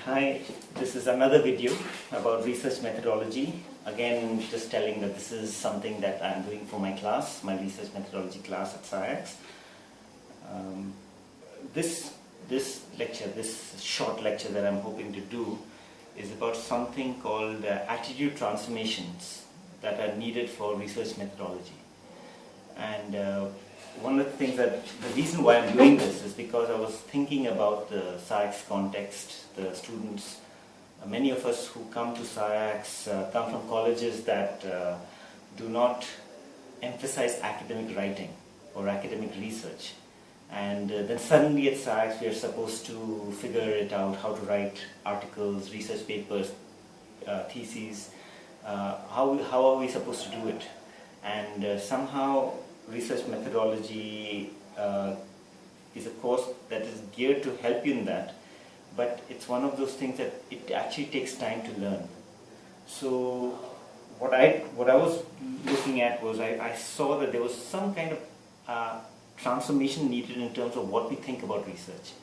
Hi, this is another video about research methodology. Again, just telling that this is something that I'm doing for my class, my research methodology class at SAIACS. This short lecture that I'm hoping to do is about something called attitude transformations that are needed for research methodology. And one of the things the reason why I'm doing this is because I was thinking about the SAIACS context, the students. Many of us who come to SAIACS come from colleges that do not emphasize academic writing or academic research. And then suddenly at SAIACS we are supposed to figure it out, how to write articles, research papers, theses. How are we supposed to do it? And somehow research methodology is a course that is geared to help you in that, but it's one of those things that it actually takes time to learn. So what I was looking at was I saw that there was some kind of transformation needed in terms of what we think about research.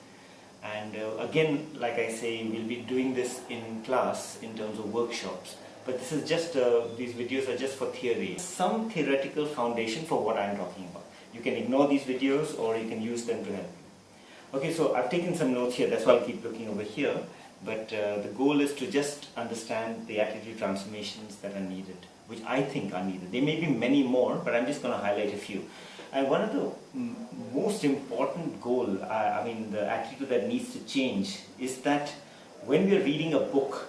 And again, like I say, we'll be doing this in class in terms of workshops. But this is just, these videos are just for theory. Some theoretical foundation for what I'm talking about. You can ignore these videos or you can use them to help you. Okay, so I've taken some notes here, that's why I'll keep looking over here. But the goal is to just understand the attitude transformations that are needed, which I think are needed. There may be many more, but I'm just going to highlight a few. And one of the most important goal, the attitude that needs to change is that when we're reading a book,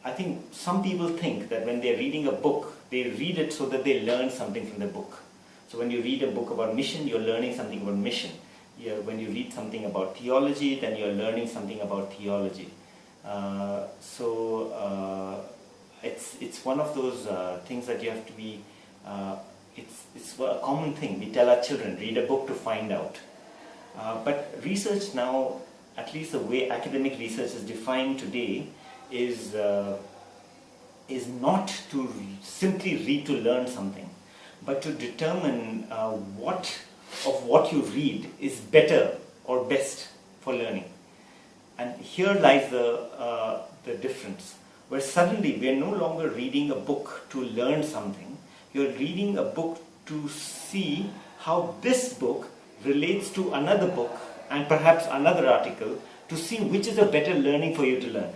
I think some people think that when they're reading a book, they read it so that they learn something from the book. So when you read a book about mission, you're learning something about mission. When you read something about theology, then you're learning something about theology. It's one of those things that you have to be, it's a common thing. We tell our children, read a book to find out. But research now, at least the way academic research is defined today, is not to simply read to learn something, but to determine what you read is better or best for learning. And here lies the difference, where suddenly we are no longer reading a book to learn something. You're reading a book to see how this book relates to another book and perhaps another article, to see which is a better learning for you to learn.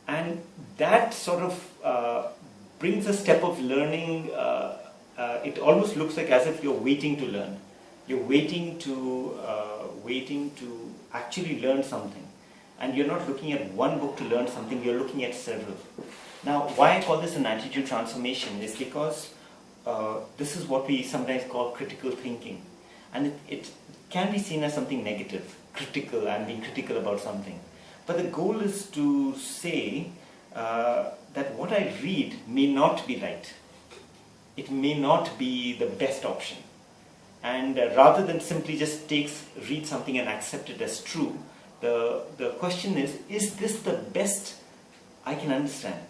And that sort of brings a step of learning. It almost looks like as if you're waiting to learn. You're waiting to actually learn something. And you're not looking at one book to learn something, you're looking at several. Now, why I call this an attitude transformation is because this is what we sometimes call critical thinking. And it can be seen as something negative, critical, and being critical about something. But the goal is to say that what I read may not be right. It may not be the best option. And rather than simply just read something and accept it as true, the question is this the best I can understand?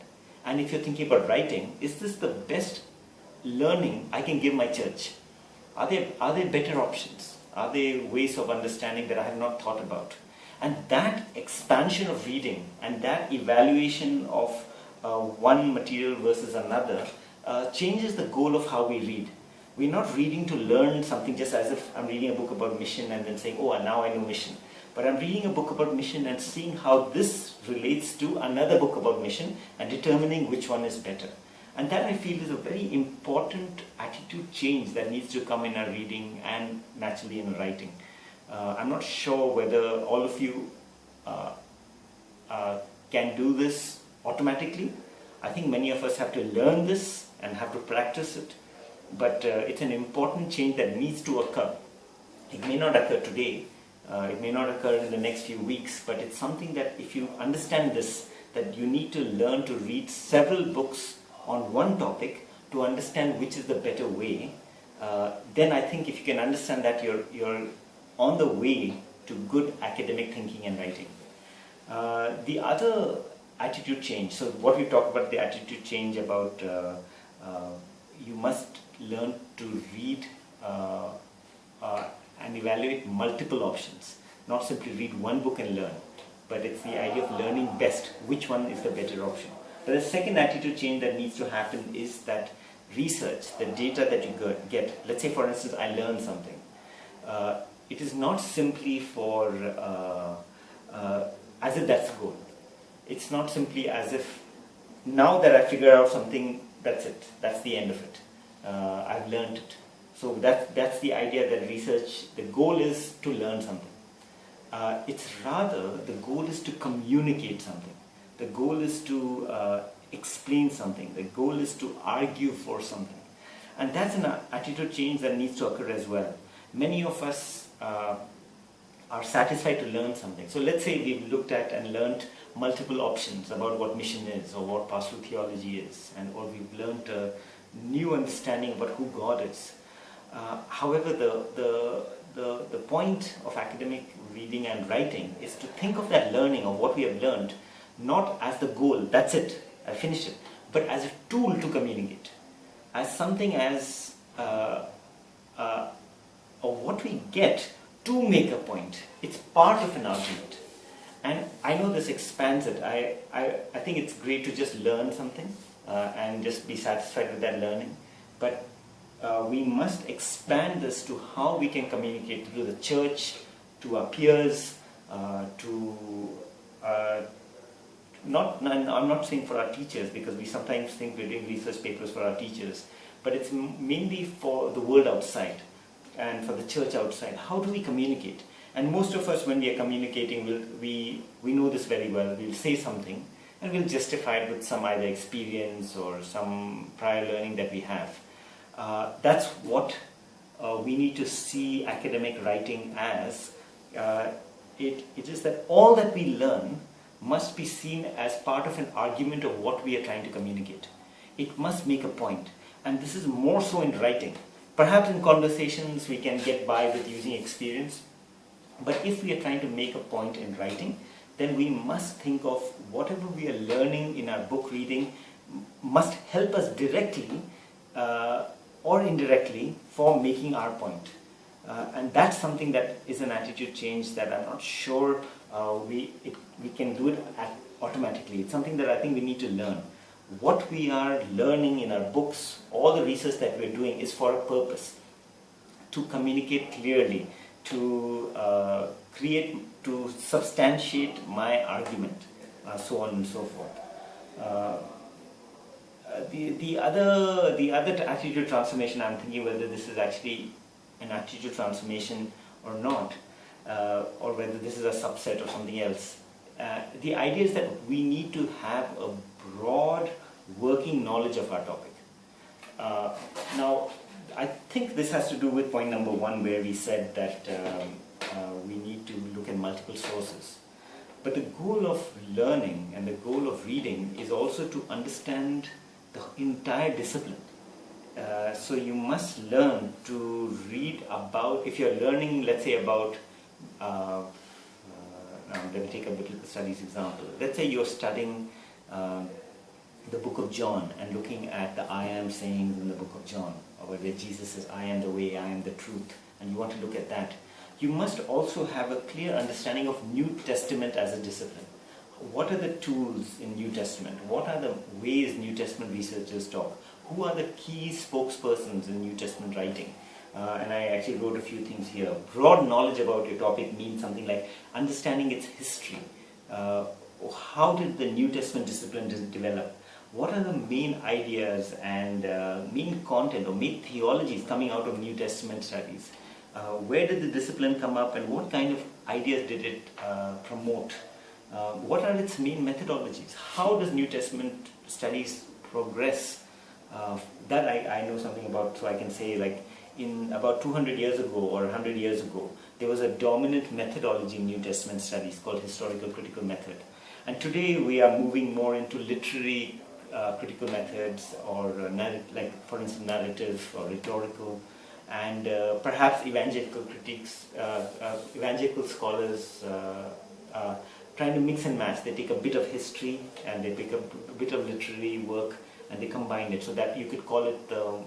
And if you're thinking about writing, is this the best learning I can give my church? Are there better options? Are there ways of understanding that I have not thought about? And that expansion of reading and that evaluation of one material versus another changes the goal of how we read. We're not reading to learn something just as if I'm reading a book about mission and then saying, oh, now I know mission. But I'm reading a book about mission and seeing how this relates to another book about mission and determining which one is better. And that, I feel, is a very important attitude change that needs to come in our reading and naturally in writing. I'm not sure whether all of you can do this automatically. I think many of us have to learn this and have to practice it. But it's an important change that needs to occur. It may not occur today. It may not occur in the next few weeks. But it's something that if you understand this, that you need to learn to read several books on one topic to understand which is the better way, then I think if you can understand that, you're on the way to good academic thinking and writing. The other attitude change, so what we talk about the attitude change about you must learn to read and evaluate multiple options, not simply read one book and learn. but it's the idea of learning best, which one is the better option. But the second attitude change that needs to happen is that research, the data that you get, let's say for instance I learned something, it is not simply for, as if that's the goal. It's not simply as if now that I figure out something, that's it, that's the end of it. I've learned it. So that's the idea that research, the goal is to learn something. It's rather, the goal is to communicate something. The goal is to explain something. The goal is to argue for something. And that's an attitude change that needs to occur as well. Many of us are satisfied to learn something. So let's say we've looked at and learned multiple options about what mission is or what pastoral theology is, or we've learned a new understanding about who God is. However, the point of academic reading and writing is to think of that learning, of what we have learned, not as the goal, that's it, I finished it, but as a tool to communicate, as something as what we get to make a point. It's part of an argument. And I know this expands it. I think it's great to just learn something and just be satisfied with that learning, but we must expand this to how we can communicate to the church, to our peers, I'm not saying for our teachers, because we sometimes think we're doing research papers for our teachers, but it's mainly for the world outside and for the church outside. How do we communicate? And most of us, when we are communicating, we know this very well. We'll say something and we'll justify it with some either experience or some prior learning that we have. That's what we need to see academic writing as. It is that all that we learn must be seen as part of an argument of what we are trying to communicate. It must make a point. And this is more so in writing. Perhaps in conversations we can get by with using experience. But if we are trying to make a point in writing, then we must think of whatever we are learning in our book reading must help us directly or indirectly for making our point. And that's something that is an attitude change that I'm not sure we can do it automatically. It's something that I think we need to learn. What we are learning in our books, all the research that we're doing is for a purpose. To communicate clearly, to to substantiate my argument, so on and so forth. The other attitude transformation, I'm thinking whether this is actually an attitude transformation or not, or whether this is a subset of something else. The idea is that we need to have a broad working knowledge of our topic. Now, I think this has to do with point number 1, where we said that we need to look at multiple sources. But the goal of learning and the goal of reading is also to understand the entire discipline. So you must learn to read about, if you're learning, let's say about, let me take a biblical studies example. Let's say you're studying the book of John and looking at the I am sayings in the book of John, or where Jesus says, I am the way, I am the truth, and you want to look at that. You must also have a clear understanding of New Testament as a discipline. What are the tools in New Testament? What are the ways New Testament researchers talk? Who are the key spokespersons in New Testament writing? And I actually wrote a few things here. Broad knowledge about your topic means something like understanding its history. How did the New Testament discipline develop? What are the main ideas and main content or main theologies coming out of New Testament studies? Where did the discipline come up, and what kind of ideas did it promote? What are its main methodologies? How does New Testament studies progress? That I know something about, so I can say, like, in about 200 years ago or 100 years ago, there was a dominant methodology in New Testament studies called historical critical method. And today we are moving more into literary critical methods, or like, for instance, narrative or rhetorical, and perhaps evangelical critiques, evangelical scholars trying to mix and match. They take a bit of history and they pick up a bit of literary work and they combine it, so that you could call it the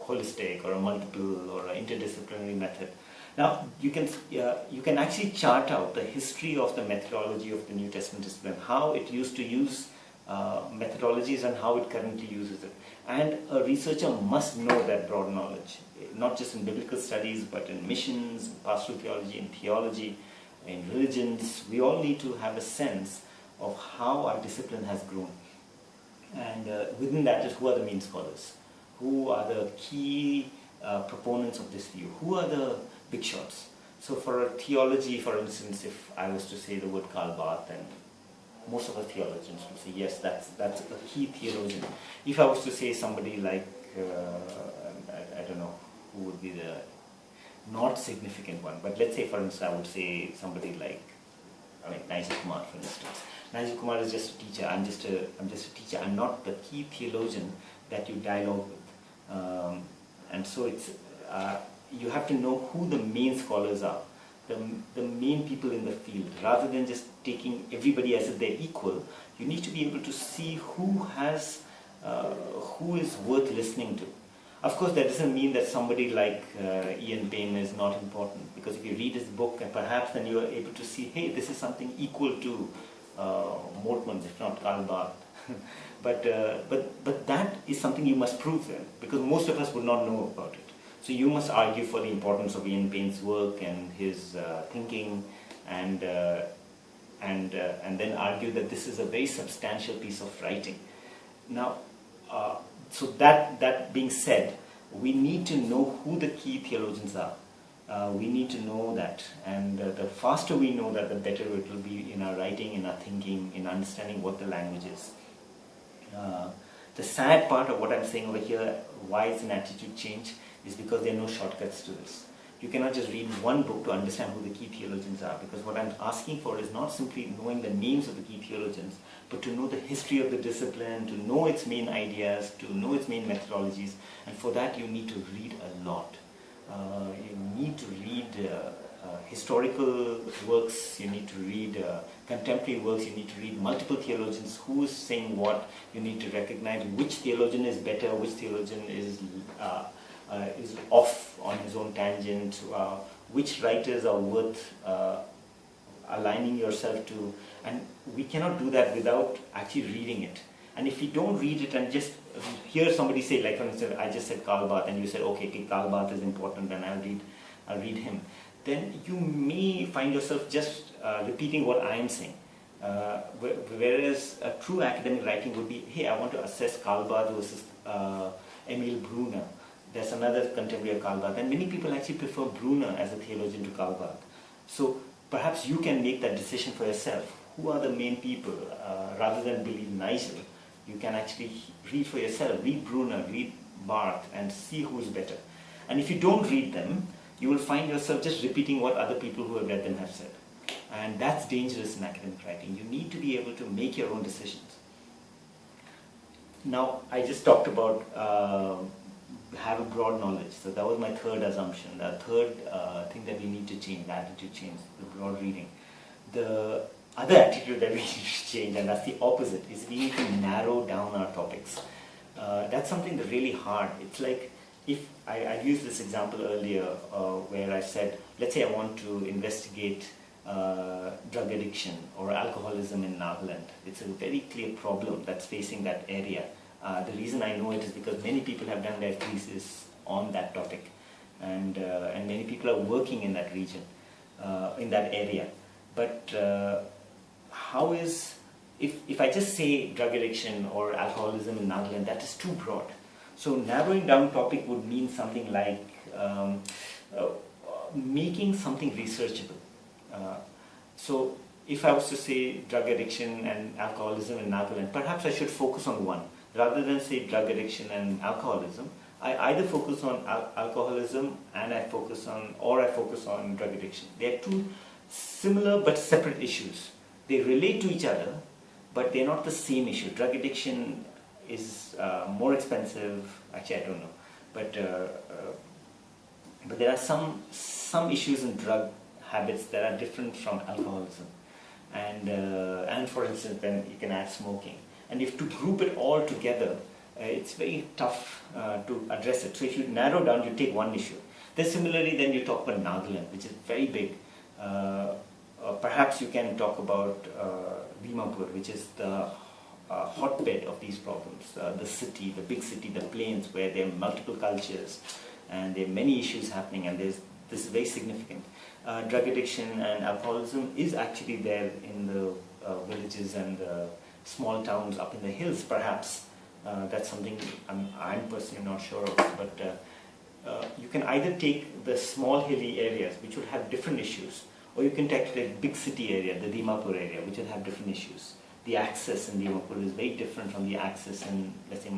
holistic or a multiple or an interdisciplinary method. Now, you can actually chart out the history of the methodology of the New Testament discipline, how it used to use methodologies and how it currently uses it. And a researcher must know that broad knowledge, not just in biblical studies, but in missions, pastoral theology, in theology, in religions. We all need to have a sense of how our discipline has grown. And within that is, who are the main scholars? Who are the key proponents of this view? Who are the big shots? So for a theology, for instance, if I was to say the word Karl Barth, and most of our theologians will say, yes, that's a key theologian. If I was to say somebody like, I don't know, who would be the not significant one, but let's say, for instance, I would say somebody like, Nigel Kumar, for instance. Nigel Kumar is just a teacher. I'm just a teacher. I'm not the key theologian that you dialogue with. And so it's you have to know who the main scholars are, the main people in the field, rather than just taking everybody as if they're equal. You need to be able to see who is worth listening to. Of course, that doesn't mean that somebody like Ian Payne is not important, because if you read his book, and perhaps then you are able to see, hey, this is something equal to Mortman, if not Karl Barth. but that is something you must prove then, because most of us would not know about it. So you must argue for the importance of Ian Payne's work and his thinking, and then argue that this is a very substantial piece of writing. Now, so that being said, we need to know who the key theologians are. We need to know that, and the faster we know that, the better it will be in our writing, in our thinking, in understanding what the language is. The sad part of what I'm saying over here, why it's an attitude change, is because there are no shortcuts to this. You cannot just read one book to understand who the key theologians are, because what I'm asking for is not simply knowing the names of the key theologians, but to know the history of the discipline, to know its main ideas, to know its main methodologies, and for that you need to read a lot. You need to read historical works, you need to read contemporary works, you need to read multiple theologians, who is saying what. You need to recognize which theologian is better, which theologian is off on his own tangent, which writers are worth aligning yourself to, and we cannot do that without actually reading it. And if you don't read it and just hear somebody say, like for instance, I just said Karl Barth, and you said, okay, Karl Barth is important, and I'll read him, then you may find yourself just repeating what I am saying. Whereas a true academic writing would be, hey, I want to assess Karl Barth versus Emil Brunner. There's another contemporary of Karl Barth, and many people actually prefer Brunner as a theologian to Karl Barth. So perhaps you can make that decision for yourself. Who are the main people? Rather than believe Nigel, you can actually read for yourself. Read Brunner, read Barth, and see who is better. And if you don't read them, you will find yourself just repeating what other people who have read them have said. And that's dangerous in academic writing. You need to be able to make your own decisions. Now, I just talked about have a broad knowledge. So that was my third assumption. The third thing that we need to change, the attitude change, the broad reading. The other attitude that we need to change, and that's the opposite, is we need to narrow down our topics. That's something that's really hard. It's like, if I used this example earlier where I said, let's say I want to investigate drug addiction or alcoholism in Nagaland. It's a very clear problem that's facing that area. The reason I know it is because many people have done their thesis on that topic, and many people are working in that region, in that area. But how is, if I just say drug addiction or alcoholism in Nagaland, that is too broad. So narrowing down topic would mean something like making something researchable. So if I was to say drug addiction and alcoholism in Nagaland, perhaps I should focus on one. Rather than say drug addiction and alcoholism, I either focus on alcoholism and I focus on drug addiction. They are two similar but separate issues. They relate to each other, but they're not the same issue. Drug addiction is more expensive. Actually, I don't know, but there are some issues in drug habits that are different from alcoholism, and for instance, then you can add smoking. And if to group it all together, it's very tough to address it. So if you narrow down, you take one issue. Then similarly, then you talk about Nagaland, which is very big. Perhaps you can talk about Dimapur, which is the hotbed of these problems. The city, the big city, the plains, where there are multiple cultures and there are many issues happening, and this is very significant. Drug addiction and alcoholism is actually there in the villages and the small towns up in the hills, perhaps. That's something I'm personally not sure of, but you can either take the small hilly areas, which would have different issues, or you can take the big city area, the Dimapur area, which will have different issues. The access in Dimapur is very different from the access in, let's say,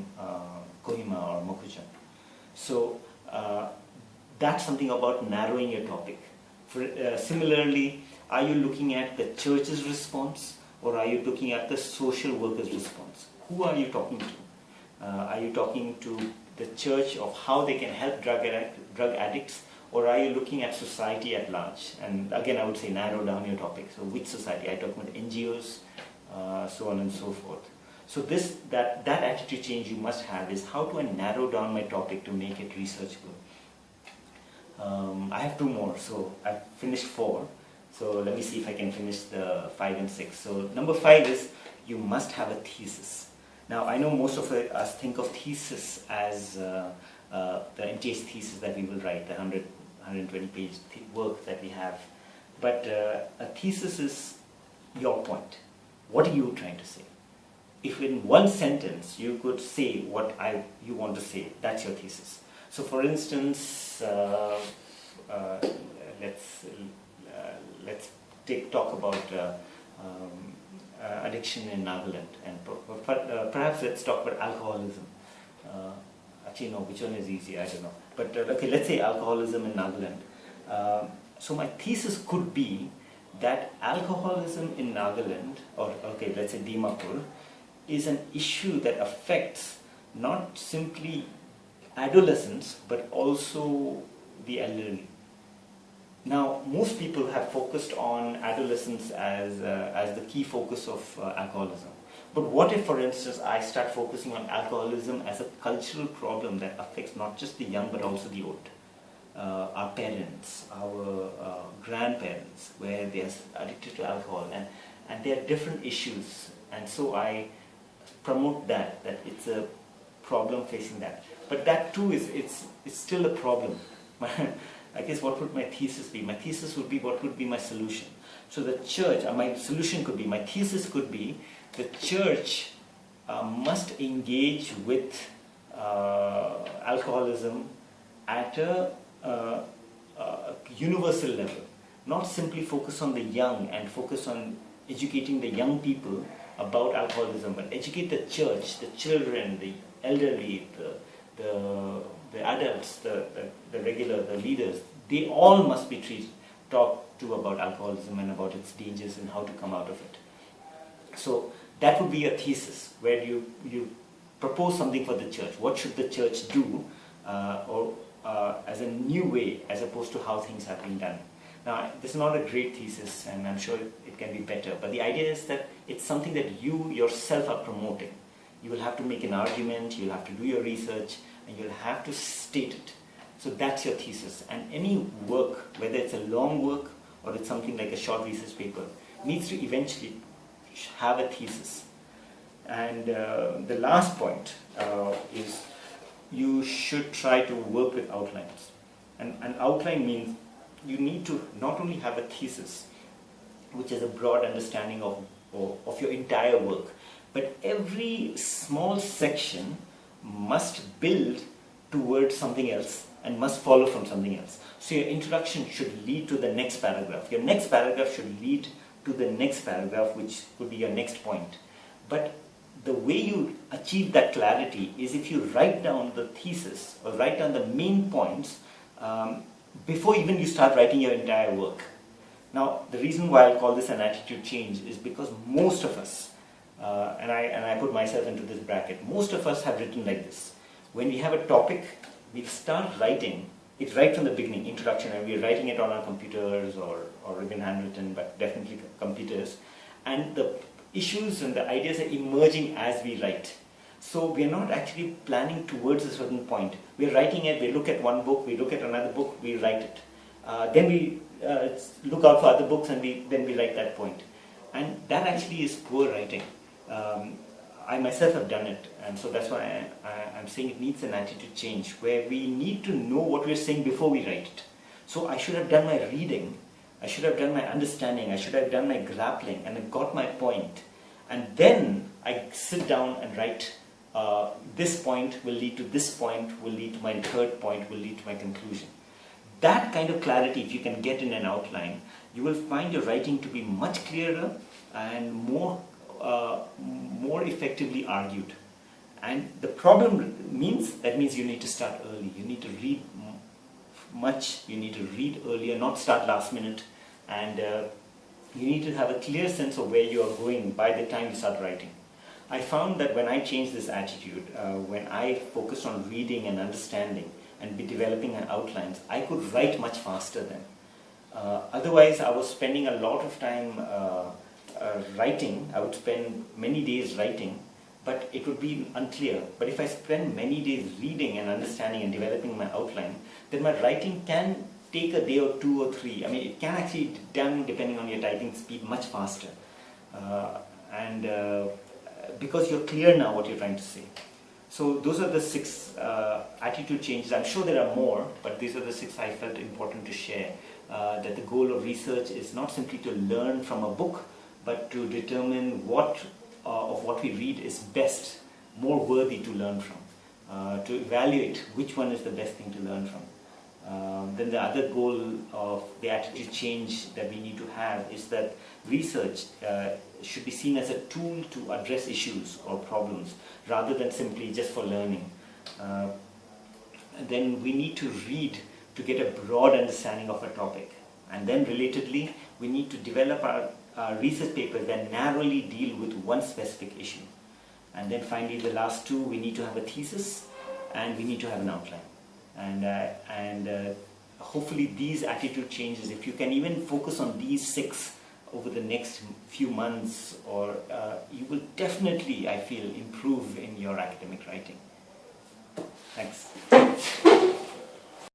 Kohima or Mokujang. So that's something about narrowing your topic. Similarly, are you looking at the church's response, or are you looking at the social workers' response? Who are you talking to? Are you talking to the church of how they can help drug addicts, or are you looking at society at large? And again, I would say narrow down your topic. So which society? Are you talking about NGOs, so on and so forth? So that attitude change you must have is how do I narrow down my topic to make it researchable? I have 2 more, so I've finished 4. So let me see if I can finish the 5 and 6. So number 5 is you must have a thesis. Now I know most of us think of thesis as the MTH thesis that we will write, the 120-page work that we have. But a thesis is your point. What are you trying to say? If in one sentence you could say what you want to say, that's your thesis. So for instance, let's talk about addiction in Nagaland, and perhaps let's talk about alcoholism. Actually, no, which one is easy? I don't know. But okay, let's say alcoholism in Nagaland. So my thesis could be that alcoholism in Nagaland, or okay, let's say Dimapur, is an issue that affects not simply adolescents but also the elderly. Now, most people have focused on adolescents as the key focus of alcoholism. But what if, for instance, I start focusing on alcoholism as a cultural problem that affects not just the young but also the old? Our parents, our grandparents, where they are addicted to alcohol, and there are different issues. And so I promote that it's a problem facing that. But that too it's still a problem. I guess what would my thesis be? My thesis would be what would be my solution. So the church, my solution could be, my thesis could be, the church must engage with alcoholism at a universal level. Not simply focus on the young and focus on educating the young people about alcoholism, but educate the church, the children, the elderly, the adults, the leaders. They all must be talked to about alcoholism and about its dangers and how to come out of it. So that would be a thesis where you propose something for the church. What should the church do as a new way as opposed to how things have been done? Now, this is not a great thesis, and I'm sure it can be better, but the idea is that it's something that you yourself are promoting. You will have to make an argument, you'll have to do your research, and you'll have to state it. So that's your thesis. And any work, whether it's a long work or it's something like a short research paper, needs to eventually have a thesis. And the last point is you should try to work with outlines. And an outline means you need to not only have a thesis, which is a broad understanding of your entire work, but every small section must build towards something else and must follow from something else. So your introduction should lead to the next paragraph. Your next paragraph should lead to the next paragraph, which could be your next point. But the way you achieve that clarity is if you write down the thesis or write down the main points before even you start writing your entire work. Now, the reason why I call this an attitude change is because most of us, and I put myself into this bracket, most of us have written like this. When we have a topic, we start writing it right from the beginning, introduction, and we're writing it on our computers or even handwritten, but definitely computers. And the issues and the ideas are emerging as we write. So we're not actually planning towards a certain point. We're writing it, we look at one book, we look at another book, we write it. Then we look out for other books and then we write that point. And that actually is poor writing. I myself have done it, and so that's why I'm saying it needs an attitude change, where we need to know what we're saying before we write it. So I should have done my reading, I should have done my understanding, I should have done my grappling, and I got my point. And then I sit down and write, this point will lead to this point, will lead to my third point, will lead to my conclusion. That kind of clarity, if you can get in an outline, you will find your writing to be much clearer and more effectively argued. And the problem means you need to start early. You need to read much, you need to read earlier, not start last minute, and you need to have a clear sense of where you are going by the time you start writing. I found that when I changed this attitude, when I focused on reading and understanding and developing outlines, I could write much faster then. Otherwise, I was spending a lot of time writing. I would spend many days writing, but it would be unclear. But if I spend many days reading and understanding and developing my outline, then my writing can take a day or 2 or 3. I mean, it can actually be done, depending on your typing speed, much faster. Because you're clear now what you're trying to say. So those are the 6 attitude changes. I'm sure there are more, but these are the 6 I felt important to share. That the goal of research is not simply to learn from a book, but to determine what of what we read is best, more worthy to learn from, to evaluate which one is the best thing to learn from. Then the other goal of the attitude change that we need to have is that research should be seen as a tool to address issues or problems, rather than simply just for learning. Then we need to read to get a broad understanding of a topic. And then relatedly, we need to develop our research papers that narrowly deal with one specific issue. And then finally, the last 2, we need to have a thesis and we need to have an outline. And hopefully these attitude changes, if you can even focus on these 6 over the next few months, or you will definitely, I feel, improve in your academic writing. Thanks.